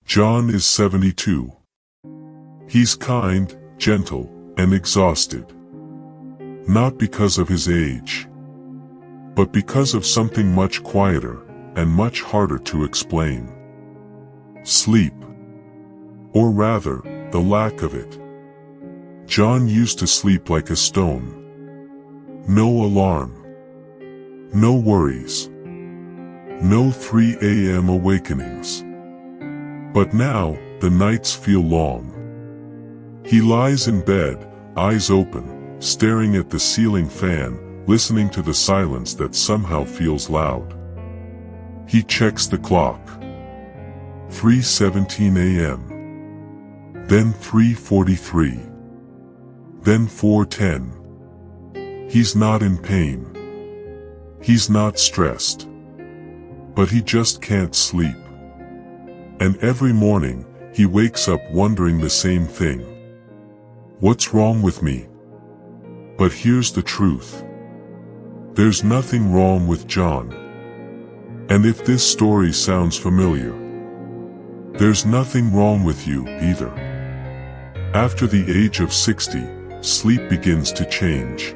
John is 72. He's kind, gentle, and exhausted. Not because of his age, but because of something much quieter and much harder to explain. Sleep. Or rather, the lack of it. John used to sleep like a stone. No alarm. No worries. No 3 a.m. awakenings. But now, the nights feel long. He lies in bed, eyes open, staring at the ceiling fan, listening to the silence that somehow feels loud. He checks the clock. 3:17 a.m. Then 3:43. Then 4:10. He's not in pain. He's not stressed. But he just can't sleep. And every morning, he wakes up wondering the same thing. What's wrong with me? But here's the truth. There's nothing wrong with John. And if this story sounds familiar, there's nothing wrong with you either. After the age of 60, sleep begins to change.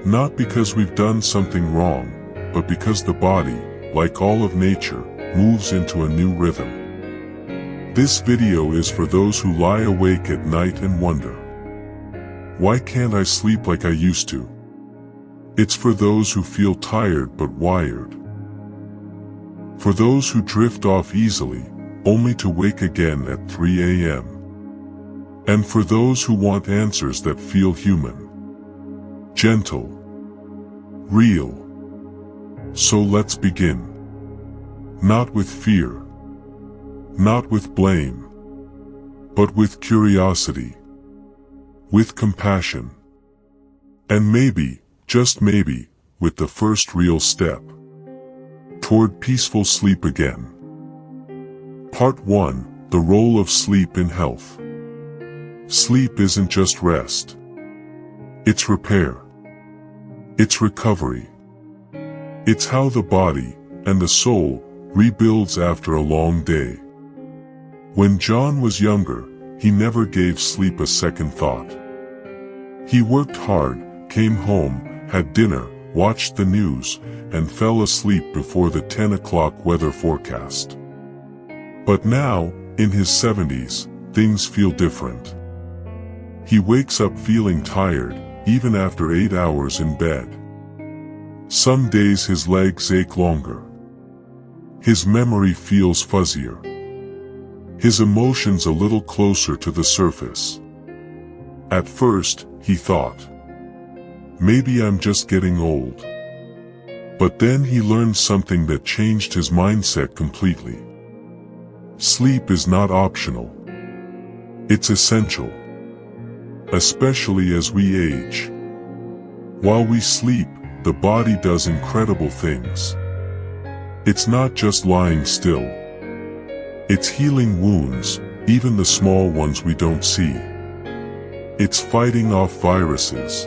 Not because we've done something wrong, but because the body, like all of nature, moves into a new rhythm. This video is for those who lie awake at night and wonder, why can't I sleep like I used to? It's for those who feel tired but wired. For those who drift off easily, only to wake again at 3 a.m. And for those who want answers that feel human. Gentle. Real. So let's begin. Not with fear. Not with blame. But with curiosity. With compassion. And maybe, just maybe, with the first real step toward peaceful sleep again. Part 1. The role of sleep in health. Sleep isn't just rest. It's repair. It's recovery. It's how the body and the soul rebuilds after a long day. When John was younger, he never gave sleep a second thought. He worked hard, came home, had dinner, watched the news, and fell asleep before the 10 o'clock weather forecast. But now, in his 70s, things feel different. He wakes up feeling tired, even after 8 hours in bed. Some days his legs ache longer. His memory feels fuzzier. His emotions a little closer to the surface. At first, he thought, maybe I'm just getting old. But then he learned something that changed his mindset completely. Sleep is not optional. It's essential. Especially as we age. While we sleep, the body does incredible things. It's not just lying still. It's healing wounds, even the small ones we don't see. It's fighting off viruses.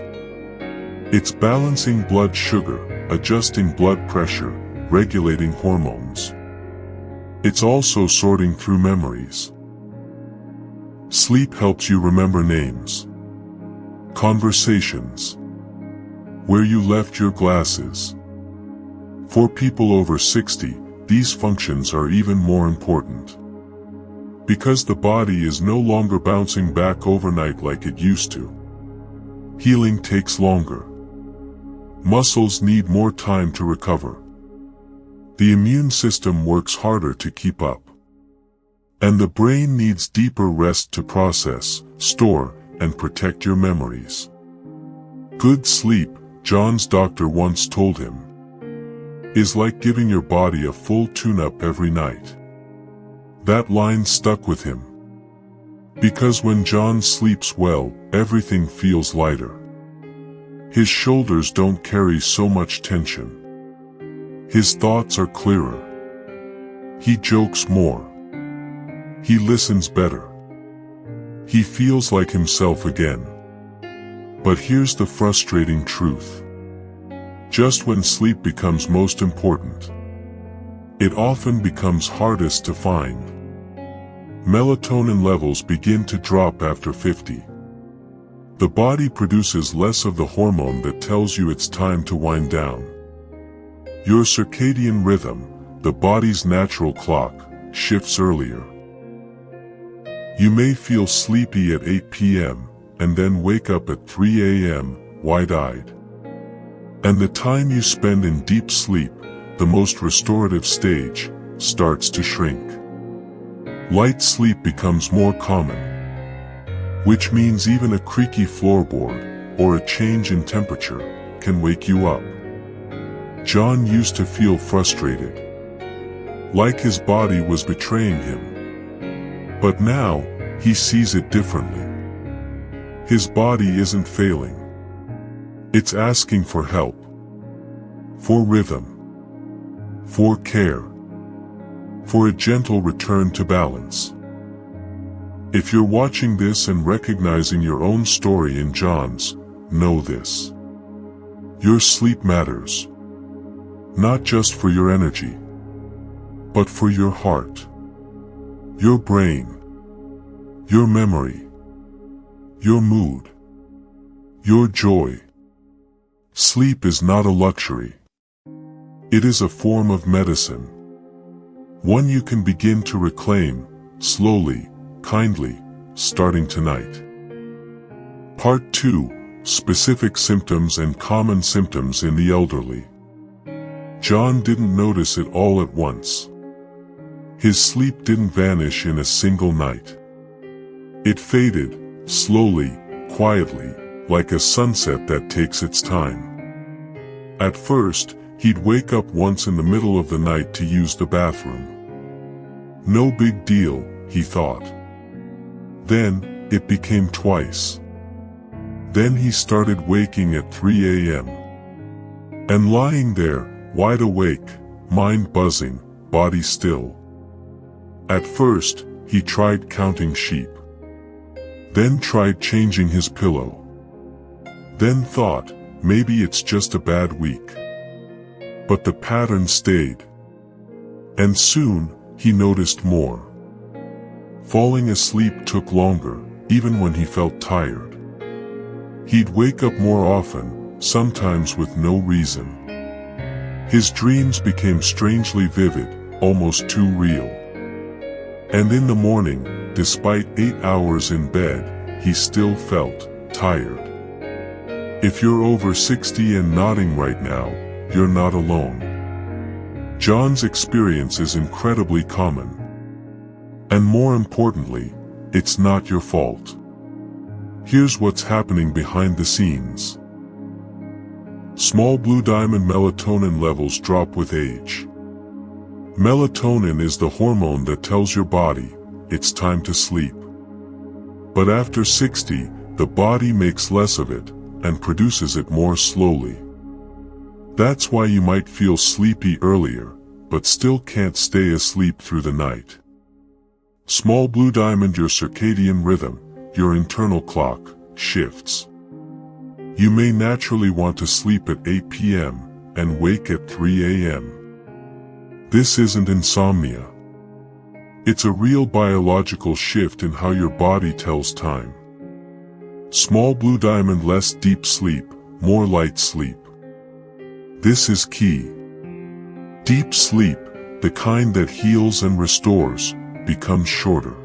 It's balancing blood sugar, adjusting blood pressure, regulating hormones. It's also sorting through memories. Sleep helps you remember names, conversations, where you left your glasses. For people over 60, these functions are even more important. Because the body is no longer bouncing back overnight like it used to. Healing takes longer. Muscles need more time to recover. The immune system works harder to keep up. And the brain needs deeper rest to process, store, and protect your memories. Good sleep, John's doctor once told him, is like giving your body a full tune-up every night. That line stuck with him. Because when John sleeps well, everything feels lighter. His shoulders don't carry so much tension. His thoughts are clearer. He jokes more. He listens better. He feels like himself again. But here's the frustrating truth. Just when sleep becomes most important, it often becomes hardest to find. Melatonin levels begin to drop after 50. The body produces less of the hormone that tells you it's time to wind down. Your circadian rhythm, the body's natural clock, shifts earlier. You may feel sleepy at 8 p.m. and then wake up at 3 a.m., wide-eyed. And the time you spend in deep sleep, the most restorative stage, starts to shrink. Light sleep becomes more common, which means even a creaky floorboard or a change in temperature can wake you up. John used to feel frustrated, like his body was betraying him. But now, he sees it differently. His body isn't failing. It's asking for help, for rhythm, for care, for a gentle return to balance. If you're watching this and recognizing your own story in John's, know this. Your sleep matters. Not just for your energy, but for your heart, your brain, your memory, your mood, your joy. Sleep is not a luxury. It is a form of medicine. One you can begin to reclaim, slowly, kindly, starting tonight. Part 2, Specific Symptoms and Common Symptoms in the Elderly. John didn't notice it all at once. His sleep didn't vanish in a single night. It faded, slowly, quietly, like a sunset that takes its time. At first, he'd wake up once in the middle of the night to use the bathroom. No big deal, he thought. Then, it became twice. Then he started waking at 3 a.m. and lying there, wide awake, mind buzzing, body still. At first, he tried counting sheep. Then tried changing his pillow. Then thought, maybe it's just a bad week. But the pattern stayed. And soon, he noticed more. Falling asleep took longer, even when he felt tired. He'd wake up more often, sometimes with no reason. His dreams became strangely vivid, almost too real. And in the morning, despite 8 hours in bed, he still felt tired. If you're over 60 and nodding right now, you're not alone. John's experience is incredibly common. And more importantly, it's not your fault. Here's what's happening behind the scenes. Small blue diamond melatonin levels drop with age. Melatonin is the hormone that tells your body, it's time to sleep. But after 60, the body makes less of it, and produces it more slowly. That's why you might feel sleepy earlier, but still can't stay asleep through the night. Small blue diamond, your circadian rhythm, your internal clock, shifts. You may naturally want to sleep at 8 p.m. and wake at 3 a.m. This isn't insomnia. It's a real biological shift in how your body tells time. Small blue diamond, less deep sleep, more light sleep. This is key. Deep sleep, the kind that heals and restores, becomes shorter.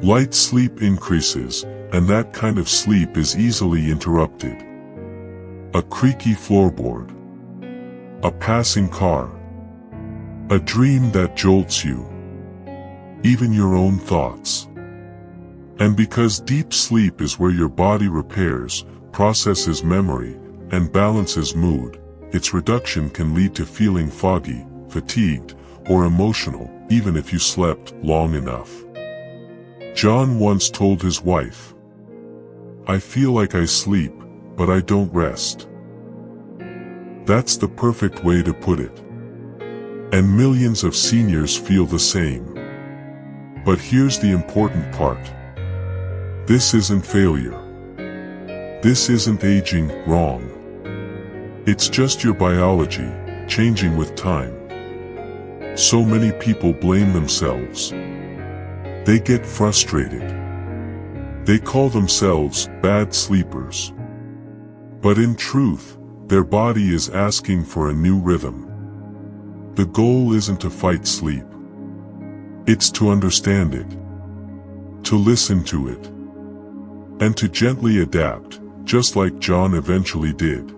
Light sleep increases, and that kind of sleep is easily interrupted. A creaky floorboard. A passing car. A dream that jolts you. Even your own thoughts. And because deep sleep is where your body repairs, processes memory, and balances mood, its reduction can lead to feeling foggy, fatigued, or emotional, even if you slept long enough. John once told his wife, "I feel like I sleep, but I don't rest." That's the perfect way to put it. And millions of seniors feel the same. But here's the important part. This isn't failure. This isn't aging wrong. It's just your biology, changing with time. So many people blame themselves. They get frustrated. They call themselves bad sleepers. But in truth, their body is asking for a new rhythm. The goal isn't to fight sleep. It's to understand it, to listen to it, and to gently adapt, just like John eventually did.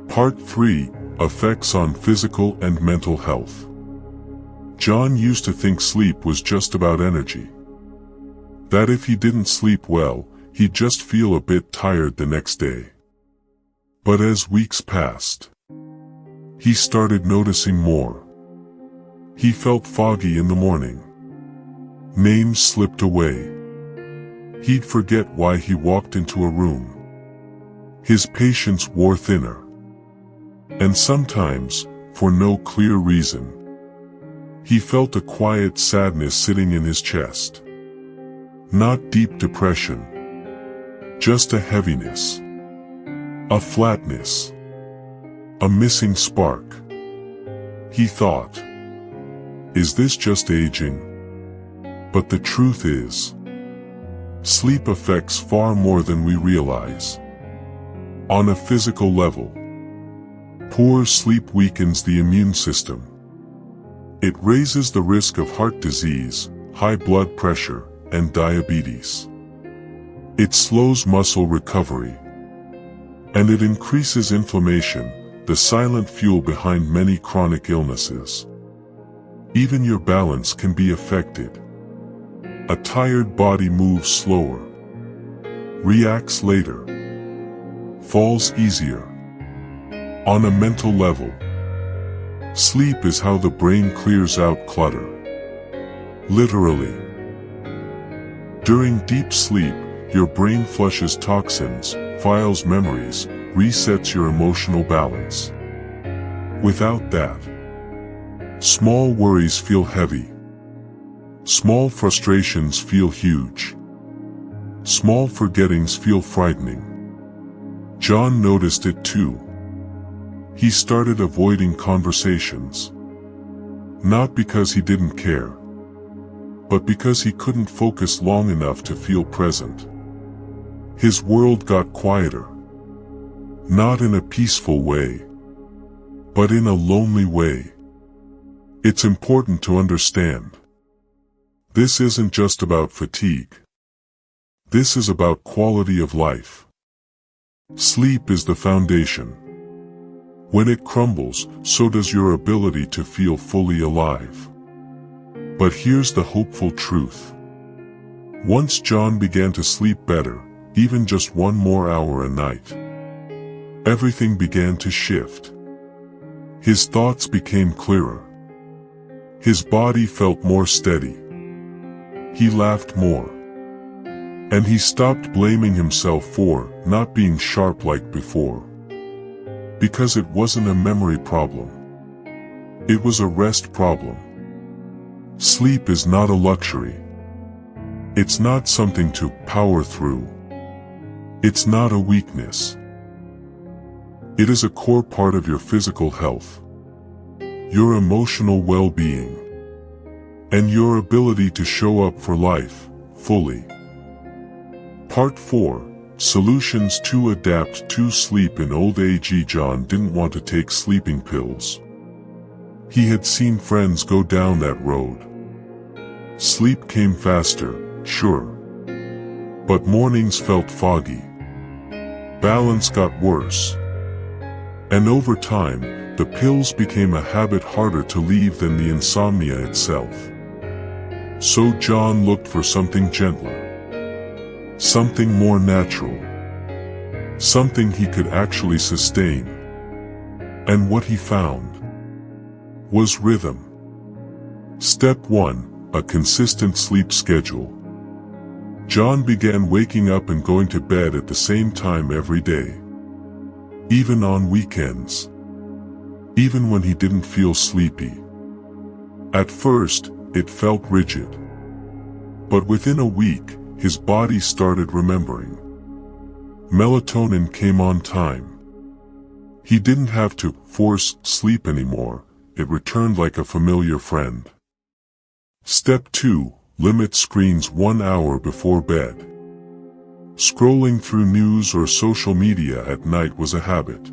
Part 3: Effects on Physical and Mental Health. John used to think sleep was just about energy. That if he didn't sleep well, he'd just feel a bit tired the next day. But as weeks passed, he started noticing more. He felt foggy in the morning. Names slipped away. He'd forget why he walked into a room. His patience wore thinner. And sometimes, for no clear reason, he felt a quiet sadness sitting in his chest. Not deep depression, just a heaviness, a flatness, a missing spark. He thought, is this just aging? But the truth is, sleep affects far more than we realize. On a physical level, poor sleep weakens the immune system. It raises the risk of heart disease, high blood pressure, and diabetes. It slows muscle recovery. And it increases inflammation, the silent fuel behind many chronic illnesses. Even your balance can be affected. A tired body moves slower, reacts later, falls easier. On a mental level, sleep is how the brain clears out clutter. Literally. During deep sleep, your brain flushes toxins, files memories, resets your emotional balance. Without that, small worries feel heavy. Small frustrations feel huge. Small forgettings feel frightening. John noticed it too. He started avoiding conversations. Not because he didn't care, but because he couldn't focus long enough to feel present. His world got quieter. Not in a peaceful way, but in a lonely way. It's important to understand. This isn't just about fatigue. This is about quality of life. Sleep is the foundation. When it crumbles, so does your ability to feel fully alive. But here's the hopeful truth. Once John began to sleep better, even just 1 more hour a night, everything began to shift. His thoughts became clearer. His body felt more steady. He laughed more. And he stopped blaming himself for not being sharp like before. Because it wasn't a memory problem. It was a rest problem. Sleep is not a luxury. It's not something to power through. It's not a weakness. It is a core part of your physical health, your emotional well-being, and your ability to show up for life fully. Part 4: Solutions to adapt to sleep in old age. John didn't want to take sleeping pills. He had seen friends go down that road. Sleep came faster, sure. But mornings felt foggy. Balance got worse. And over time, the pills became a habit harder to leave than the insomnia itself. So John looked for something gentler. Something more natural. Something he could actually sustain. And what he found was rhythm. Step 1: a consistent sleep schedule. John began waking up and going to bed at the same time every day. Even on weekends. Even when he didn't feel sleepy. At first, it felt rigid. But within a week, his body started remembering. Melatonin came on time. He didn't have to force sleep anymore. It returned like a familiar friend. Step 2: Limit screens 1 hour before bed. Scrolling through news or social media at night was a habit.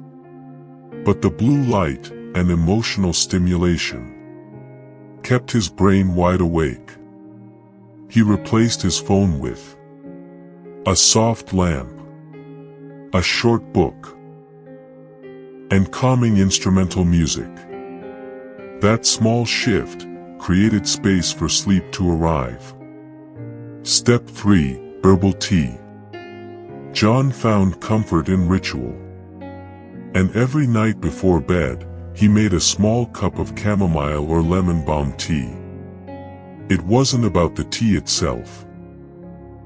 But the blue light and emotional stimulation kept his brain wide awake. He replaced his phone with a soft lamp, a short book, and calming instrumental music. That small shift created space for sleep to arrive. Step 3. Herbal tea. John found comfort in ritual. And every night before bed, he made a small cup of chamomile or lemon balm tea. It wasn't about the tea itself.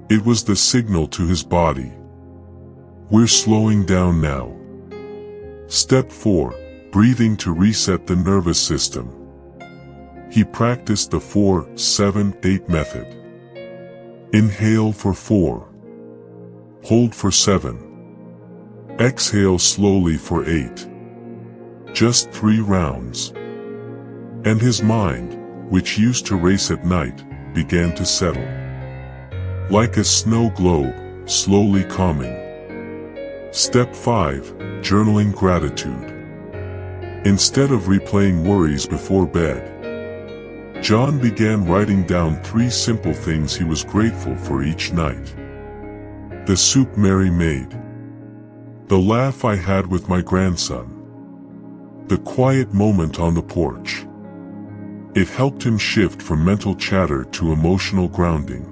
It was the signal to his body. We're slowing down now. Step 4. Breathing to reset the nervous system. He practiced the 4-7-8 method. Inhale for 4. Hold for 7. Exhale slowly for 8. Just 3 rounds. And his mind, which used to race at night, began to settle. Like a snow globe, slowly calming. Step 5. Journaling gratitude. Instead of replaying worries before bed, John began writing down 3 simple things he was grateful for each night. The soup Mary made. The laugh I had with my grandson. The quiet moment on the porch. It helped him shift from mental chatter to emotional grounding.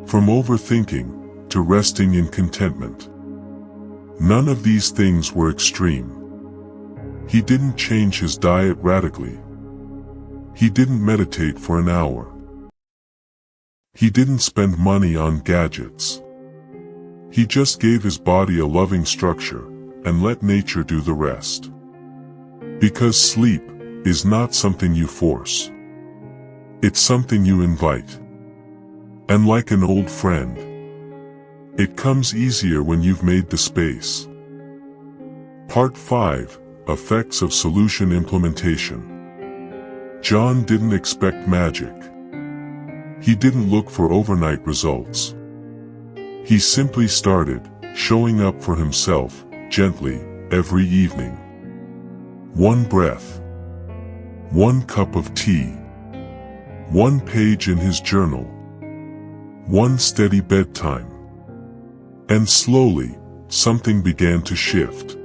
From overthinking to resting in contentment. None of these things were extreme. He didn't change his diet radically. He didn't meditate for an hour. He didn't spend money on gadgets. He just gave his body a loving structure and let nature do the rest. Because sleep is not something you force. It's something you invite. And like an old friend, it comes easier when you've made the space. Part 5. Effects of solution implementation. John didn't expect magic. He didn't look for overnight results. He simply started showing up for himself, gently, every evening. 1 breath. 1 cup of tea. 1 page in his journal. 1 steady bedtime. And slowly, something began to shift.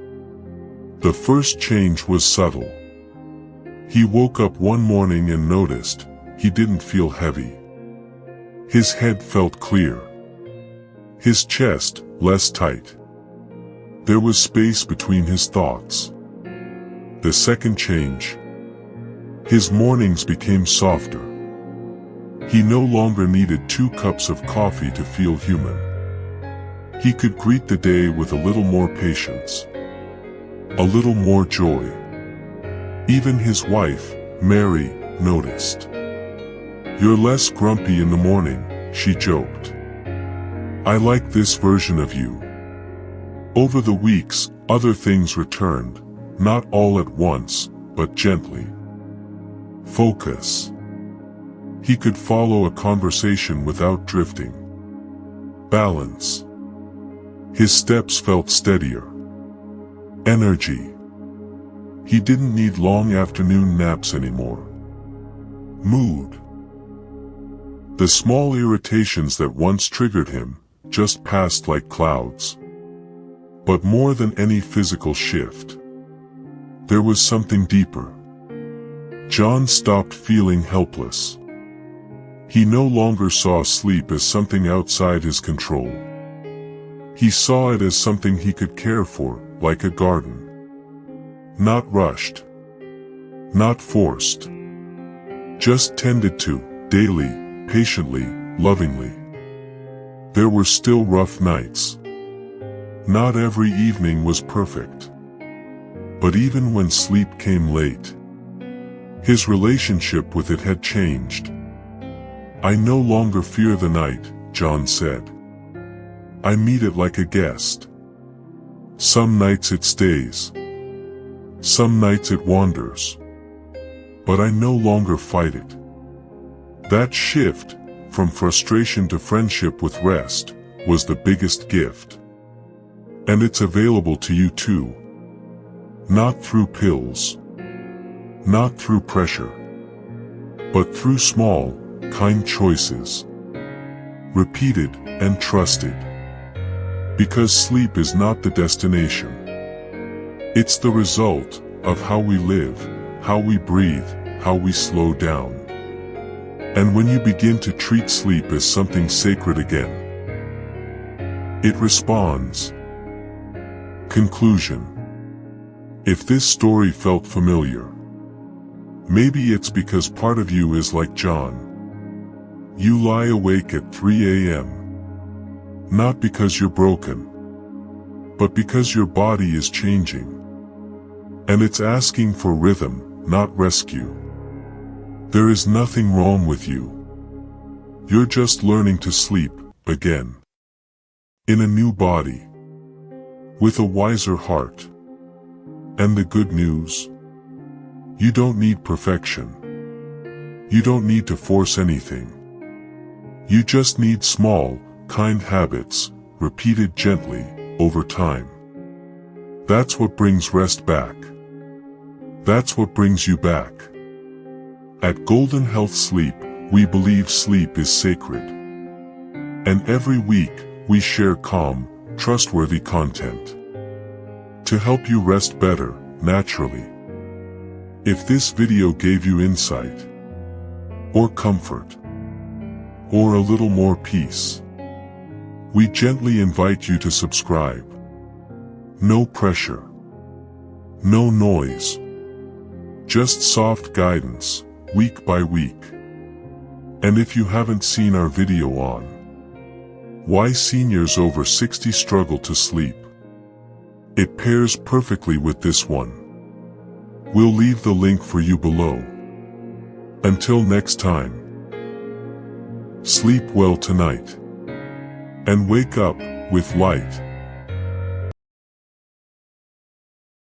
The first change was subtle. He woke up one morning and noticed he didn't feel heavy. His head felt clear. His chest less tight. There was space between his thoughts. The second change. His mornings became softer. He no longer needed 2 cups of coffee to feel human. He could greet the day with a little more patience. A little more joy. Even his wife, Mary, noticed. "You're less grumpy in the morning," she joked. "I like this version of you." Over the weeks, other things returned, not all at once, but gently. Focus. He could follow a conversation without drifting. Balance. His steps felt steadier. Energy. He didn't need long afternoon naps anymore. Mood. The small irritations that once triggered him just passed like clouds. But more than any physical shift, there was something deeper. John stopped feeling helpless. He no longer saw sleep as something outside his control. He saw it as something he could care for, like a garden. Not rushed. Not forced. Just tended to, daily, patiently, lovingly. There were still rough nights. Not every evening was perfect. But even when sleep came late, his relationship with it had changed. "I no longer fear the night," John said. "I meet it like a guest. Some nights it stays. Some nights it wanders. But I no longer fight it." That shift from frustration to friendship with rest, was the biggest gift. And it's available to you too. Not through pills. Not through pressure. But through small, kind choices. Repeated and trusted. Because sleep is not the destination. It's the result of how we live, how we breathe, how we slow down. And when you begin to treat sleep as something sacred again, it responds. Conclusion. If this story felt familiar, maybe it's because part of you is like John. You lie awake at 3 a.m. Not because you're broken, but because your body is changing. And it's asking for rhythm, not rescue. There is nothing wrong with you. You're just learning to sleep, again. In a new body. With a wiser heart. And the good news? You don't need perfection. You don't need to force anything. You just need small, kind habits, repeated gently, over time. That's what brings rest back. That's what brings you back. At Golden Health Sleep, we believe sleep is sacred. And every week, we share calm, trustworthy content to help you rest better, naturally. If this video gave you insight, or comfort, or a little more peace, we gently invite you to subscribe. No pressure. No noise. Just soft guidance, week by week. And if you haven't seen our video on why seniors over 60 struggle to sleep, it pairs perfectly with this one. We'll leave the link for you below. Until next time, sleep well tonight, and wake up with light.